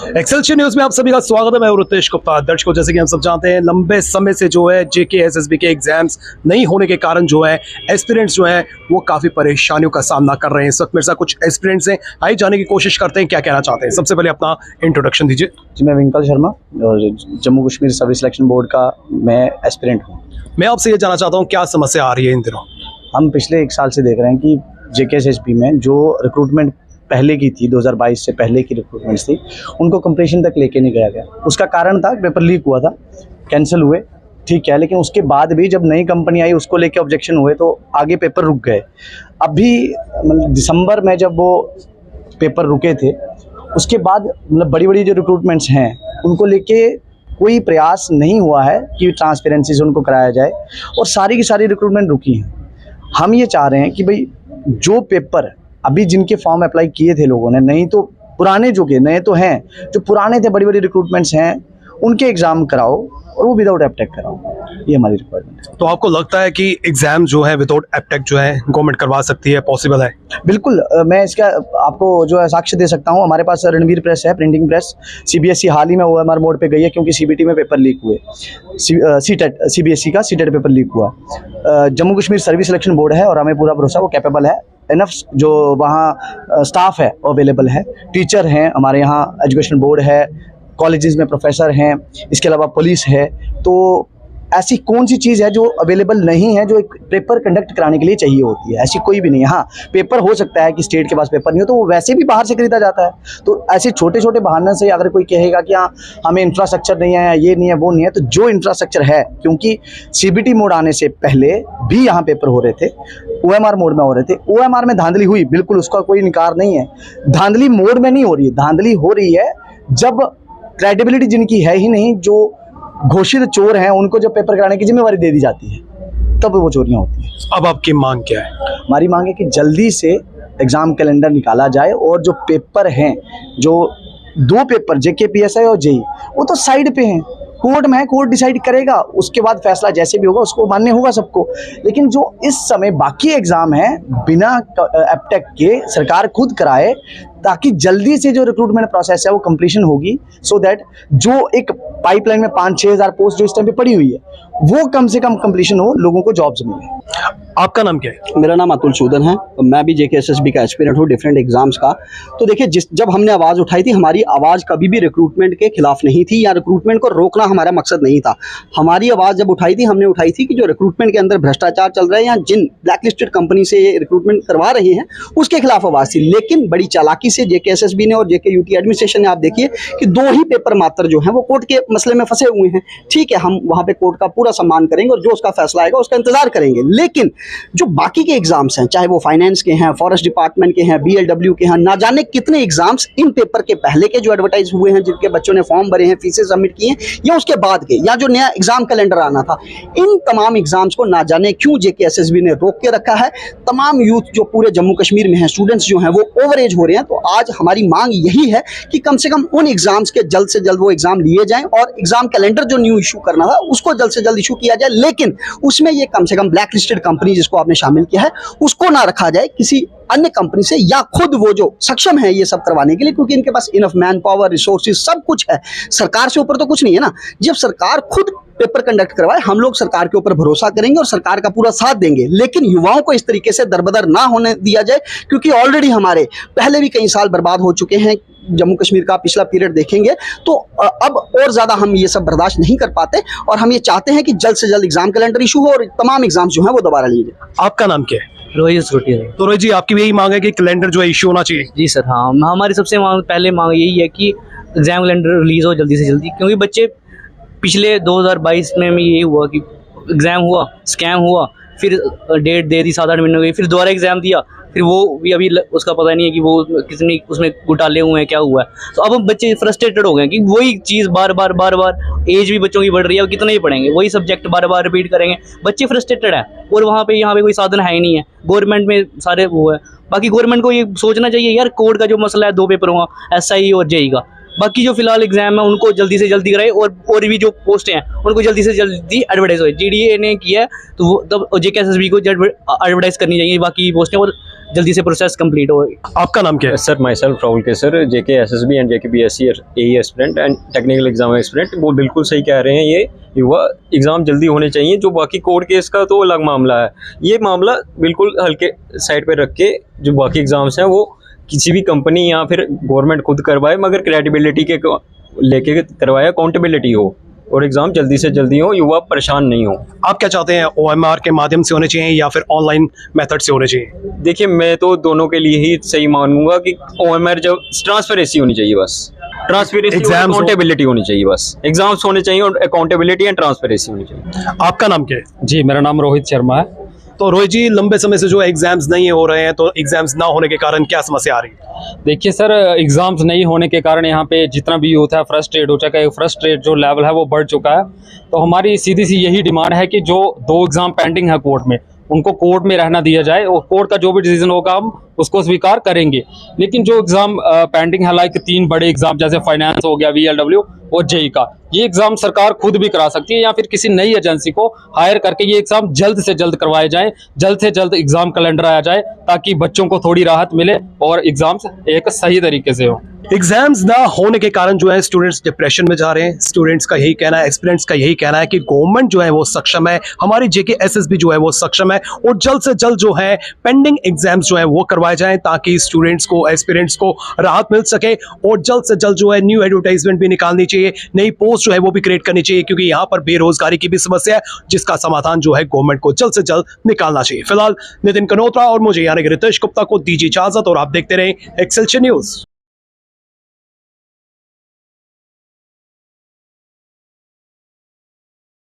Excelsior news में आप सभी का स्वागत है। मैं रितेश गुप्ता। दर्शकों, जैसे कि हम सब जानते हैं, लंबे समय से जो है जेके एसएसबी के एग्जाम्स नहीं होने के कारण जो है एस्पिरेंट्स जो है वो काफ़ी परेशानियों का सामना कर रहे हैं। इस वक्त मेरे साथ कुछ एस्पिरेंट्स हैं, आइए जाने की कोशिश करते हैं क्या कहना चाहते हैं। सबसे पहले अपना इंट्रोडक्शन दीजिए। जी, मैं विंकल शर्मा और Jammu Kashmir service selection board का मैं एस्पिरेंट हूँ। मैं आपसे ये जानना चाहता हूँ, क्या समस्या आ रही है इन दिनों? हम पिछले 1 साल से देख रहे हैं कि जेके एसएसबी में जो रिक्रूटमेंट पहले की थी, 2022 से पहले की रिक्रूटमेंट्स थी, उनको कंप्लीशन तक लेके नहीं गया गया। उसका कारण था पेपर लीक हुआ था, कैंसिल हुए, ठीक है, लेकिन उसके बाद भी जब नई कंपनी आई उसको लेके ऑब्जेक्शन हुए तो आगे पेपर रुक गए। अभी मतलब दिसंबर में जब वो पेपर रुके थे, उसके बाद मतलब बड़ी बड़ी जो रिक्रूटमेंट्स हैं उनको लेके कोई प्रयास नहीं हुआ है कि ट्रांसपेरेंसी से उनको कराया जाए और सारी की सारी रिक्रूटमेंट रुकी हैं। हम ये चाह रहे हैं कि भाई जो पेपर अभी जिनके फॉर्म अप्लाई किए थे लोगों ने, नहीं तो पुराने जो के नए तो हैं, जो पुराने थे बड़ी बड़ी रिक्रूटमेंट्स हैं उनके एग्ज़ाम कराओ और वो विदाउट एपटेक कराओ, ये हमारी रिक्वायरमेंट है। तो आपको लगता है कि एग्जाम जो है विदाउट एपटेक जो है गवर्नमेंट करवा सकती है, पॉसिबल है? बिल्कुल, मैं इसका आपको जो है साक्ष्य दे सकता हूँ। हमारे पास रणवीर प्रेस है, प्रिंटिंग प्रेस। सीबीएसई हाल ही में ओएमआर मोड पे गई है क्योंकि सीबीटी में पेपर लीक हुए। सीटेट सीबीएसई का सीटेट पेपर लीक हुआ। Jammu Kashmir service selection board है और हमें पूरा भरोसा वो कैपेबल है। इनफ जो वहाँ स्टाफ है अवेलेबल है, टीचर हैं हमारे यहाँ, एजुकेशन बोर्ड है, कॉलेजेस में प्रोफेसर हैं, इसके अलावा पुलिस है। तो ऐसी कौन सी चीज़ है जो अवेलेबल नहीं है जो एक पेपर कंडक्ट कराने के लिए चाहिए होती है? ऐसी कोई भी नहीं है। हाँ, पेपर हो सकता है कि स्टेट के पास पेपर नहीं हो तो वो वैसे भी बाहर से खरीदा जाता है। तो ऐसे छोटे छोटे बहाने से अगर कोई कहेगा कि हाँ हमें इंफ्रास्ट्रक्चर नहीं है, ये नहीं है, वो नहीं है, तो जो इंफ्रास्ट्रक्चर है, क्योंकि सीबीटी मोड आने से पहले भी यहाँ पेपर हो रहे थे, ओएमआर मोड में हो रहे थे। ओएमआर में धांधली हुई, बिल्कुल, उसका कोई इनकार नहीं है। धांधली मोड में नहीं हो रही है, धांधली हो रही है जब क्रेडिबिलिटी जिनकी है ही नहीं, जो घोषित चोर हैं, उनको जब पेपर कराने की जिम्मेवारी दे दी जाती है, तब वो चोरियां होती हैं। अब आपकी मांग क्या है? हमारी मांग है कि जल्दी से एग्ज़ाम कैलेंडर निकाला जाए और जो पेपर हैं, जो 2 पेपर जेकेपीएसआई और जेई, वो तो साइड पे हैं, कोर्ट में है, कोर्ट डिसाइड करेगा, उसके बाद फैसला जैसे भी होगा उसको मान्य होगा सबको। लेकिन जो इस समय बाकी एग्ज़ाम है बिना एपटेक के सरकार खुद कराए, ताकि जल्दी से जो रिक्रूटमेंट प्रोसेस है वो कंप्लीशन होगी, सो दैट जो एक पाइपलाइन में 5-6 हज़ार पोस्ट जो इस टाइम पे पड़ी हुई है वो कम से कम कंप्लीशन हो, लोगों को जॉब्स मिले। आपका नाम क्या है? मेरा नाम अतुल सूदन है। मैं भी जेके एसएसबी का एस्पिरेंट हूँ, डिफरेंट एग्जाम्स का। तो देखिए, जब हमने आवाज़ उठाई थी, हमारी आवाज़ कभी भी रिक्रूटमेंट के खिलाफ नहीं थी या रिक्रूटमेंट को रोकना हमारा मकसद नहीं था। हमारी आवाज़ जब उठाई थी, हमने उठाई थी कि जो रिक्रूटमेंट के अंदर भ्रष्टाचार चल रहा है या जिन ब्लैकलिस्टेड कंपनी से ये रिक्रूटमेंट करवा रहे हैं उसके खिलाफ आवाज़ थी। लेकिन बड़ी चालाकी से जेके एसएसबी ने और जेके यूटी एडमिनिस्ट्रेशन ने, आप देखिए कि 2 ही पेपर मात्र जो हैं वो कोर्ट के मसले में फंसे हुए हैं। ठीक है, हम वहाँ पे कोर्ट का पूरा सम्मान करेंगे और जो उसका फैसला आएगा उसका इंतजार करेंगे। लेकिन जो बाकी के एग्जाम्स हैं, चाहे वो फाइनेंस के हैं, फॉरेस्ट डिपार्टमेंट के हैं, बीएलडब्ल्यू के हैं, ना जाने कितने एग्जाम्स इन पेपर के पहले के जो एडवर्टाइज हुए हैं, जिनके बच्चों ने फॉर्म भरे हैं, फीसें सबमिट की हैं, या उसके बाद के, या जो नया एग्जाम कैलेंडर आना था, इन तमाम एग्जाम्स को ना जाने क्यों जेके एसएसबी ने रोक के रखा है। तमाम यूथ जो पूरे जम्मू कश्मीर में हैं, स्टूडेंट्स जो हैं वो ओवर एज हो रहे हैं। तो आज हमारी मांग यही है कि कम से कम उन एग्जाम्स के जल्द से जल्द वो एग्जाम लिए जाएं और एग्जाम कैलेंडर जो न्यू इशू करना था उसको जल्द से जल्द इशू किया जाए। लेकिन उसमें ये कम से कम ब्लैक लिस्टेड कंपनी जिसको आपने शामिल किया है उसको ना रखा जाए किसी अन्य कंपनी से, या खुद वो जो सक्षम है ये सब करवाने के लिए, क्योंकि इनके पास इनफ मैन पावर, रिसोर्सेज सब कुछ है। सरकार से ऊपर तो कुछ नहीं है ना। जब सरकार खुद पेपर कंडक्ट करवाए, हम लोग सरकार के ऊपर भरोसा करेंगे और सरकार का पूरा साथ देंगे। लेकिन युवाओं को इस तरीके से दरबदर ना होने दिया जाए, क्योंकि ऑलरेडी हमारे पहले भी कई साल बर्बाद हो चुके हैं। जम्मू कश्मीर का पिछला पीरियड देखेंगे तो अब और ज़्यादा हम ये सब बर्दाश्त नहीं कर पाते और हम ये चाहते हैं कि जल्द से जल्द एग्जाम कैलेंडर इशू हो और तमाम एग्जाम जो हैं वो दोबारा लिए जाए। आपका नाम क्या है? रोहित स्कूटी। तो रोहित जी, आपकी भी यही मांग है कि कैलेंडर जो है इश्यू होना चाहिए? जी सर, हाँ, हमारी सबसे पहले मांग यही है कि एग्जाम कैलेंडर रिलीज़ हो जल्दी से जल्दी, क्योंकि बच्चे पिछले 2022 में यही हुआ कि एग्ज़ाम हुआ, स्कैम हुआ, फिर डेट दे दी, 7-8 महीने हो गई, फिर दोबारा एग्ज़ाम दिया, फिर वो भी अभी उसका पता नहीं है कि वो कितनी उसमें घोटाले हुए हैं, क्या हुआ है। तो अब बच्चे फ्रस्ट्रेटेड हो गए कि वही चीज़ बार बार एज भी बच्चों की बढ़ रही है, कितना ही पढ़ेंगे, वही सब्जेक्ट बार बार रिपीट करेंगे, बच्चे फ्रस्ट्रेटेड है। और यहाँ पे कोई साधन है ही नहीं है, गवर्नमेंट में सारे वो है। बाकी गवर्नमेंट को ये सोचना चाहिए यार, कोर्ट का जो मसला है 2 पेपरों का, एसआई और जेई का, बाकी जो फिलहाल एग्जाम है उनको जल्दी से जल्दी कराए और भी जो पोस्ट हैं उनको जल्दी से जल्दी एडवर्टाइज हो। जीडीए ने किया है तो वो तब जेके एसएसबी को एडवर्टाइज करनी चाहिए बाकी पोस्टें, और जल्दी से प्रोसेस कंप्लीट हो। आपका नाम क्या है? Sir my self Rahul Kesar, JK SSB and JK BSc AE aspirant and technical exam aspirant. वो बिल्कुल सही कह रहे हैं, ये युवा एग्ज़ाम जल्दी होने चाहिए। जो बाकी कोर्ट केस का तो अलग मामला है, ये मामला बिल्कुल हल्के साइड पे रख के जो बाकी एग्ज़ाम्स हैं वो किसी भी कंपनी या फिर गवर्नमेंट खुद करवाए, मगर क्रेडिबिलिटी के लेके करवाए, अकाउंटेबिलिटी हो और एग्ज़ाम जल्दी से जल्दी हो, युवा परेशान नहीं हो। आप क्या चाहते हैं, ओएमआर के माध्यम से होने चाहिए या फिर ऑनलाइन मेथड से होने चाहिए? देखिए, मैं तो दोनों के लिए ही सही मानूंगा कि ओएमआर जब ट्रांसपेरेंसी होनी चाहिए, बस ट्रांसपेरेंसी और Exams हो- अकाउंटेबिलिटी होनी चाहिए, बस एग्जाम्स होने चाहिए और अकाउंटेबिलिटी एंड ट्रांसपेरेंसी होनी चाहिए। आपका नाम क्या है? जी, मेरा नाम रोहित शर्मा है। तो रोहित जी, लंबे समय से जो एग्जाम्स नहीं हो रहे हैं, तो एग्जाम्स ना होने के कारण क्या समस्या आ रही है? देखिए सर, एग्ज़ाम्स नहीं होने के कारण यहाँ पे जितना भी यूथ है फ्रस्ट्रेट हो चुका है। फ्रस्ट्रेट जो लेवल है वो बढ़ चुका है। तो हमारी सीधी सी यही डिमांड है कि जो 2 एग्ज़ाम पेंडिंग है कोर्ट में, उनको कोर्ट में रहना दिया जाए और कोर्ट का जो भी डिसीजन होगा हम उसको स्वीकार करेंगे। लेकिन जो एग्ज़ाम पेंडिंग है, लाइक 3 बड़े एग्ज़ाम जैसे फाइनेंस हो गया, VLW और जेई का, ये एग्ज़ाम सरकार खुद भी करा सकती है या फिर किसी नई एजेंसी को हायर करके ये एग्ज़ाम जल्द से जल्द करवाए जाएं। जल्द से जल्द एग्ज़ाम कैलेंडर आया जाए ताकि बच्चों को थोड़ी राहत मिले और एग्ज़ाम्स एक सही तरीके से हो। एग्जाम्स ना होने के कारण जो है स्टूडेंट्स डिप्रेशन में जा रहे हैं। स्टूडेंट्स का यही कहना है, एस्पिरेंट्स का यही कहना है कि गवर्नमेंट जो है वो सक्षम है, हमारी जेके एसएसबी जो है वो सक्षम है और जल्द से जल्द जो है पेंडिंग एग्जाम्स जो है वो करवाए जाएं ताकि स्टूडेंट्स को, एस्पिरेंट्स को राहत मिल सके। और जल्द से जल्द जो है न्यू एडवर्टाइजमेंट भी निकालनी चाहिए, नई पोस्ट जो है वो भी क्रिएट करनी चाहिए, क्योंकि यहाँ पर बेरोजगारी की भी समस्या है जिसका समाधान जो है गवर्नमेंट को जल्द से जल्द निकालना चाहिए। फिलहाल नितिन कनोत्रा और मुझे यानी कि रितेश गुप्ता को दीजिए इजाजत और आप देखते रहें एक्सेलशियर न्यूज।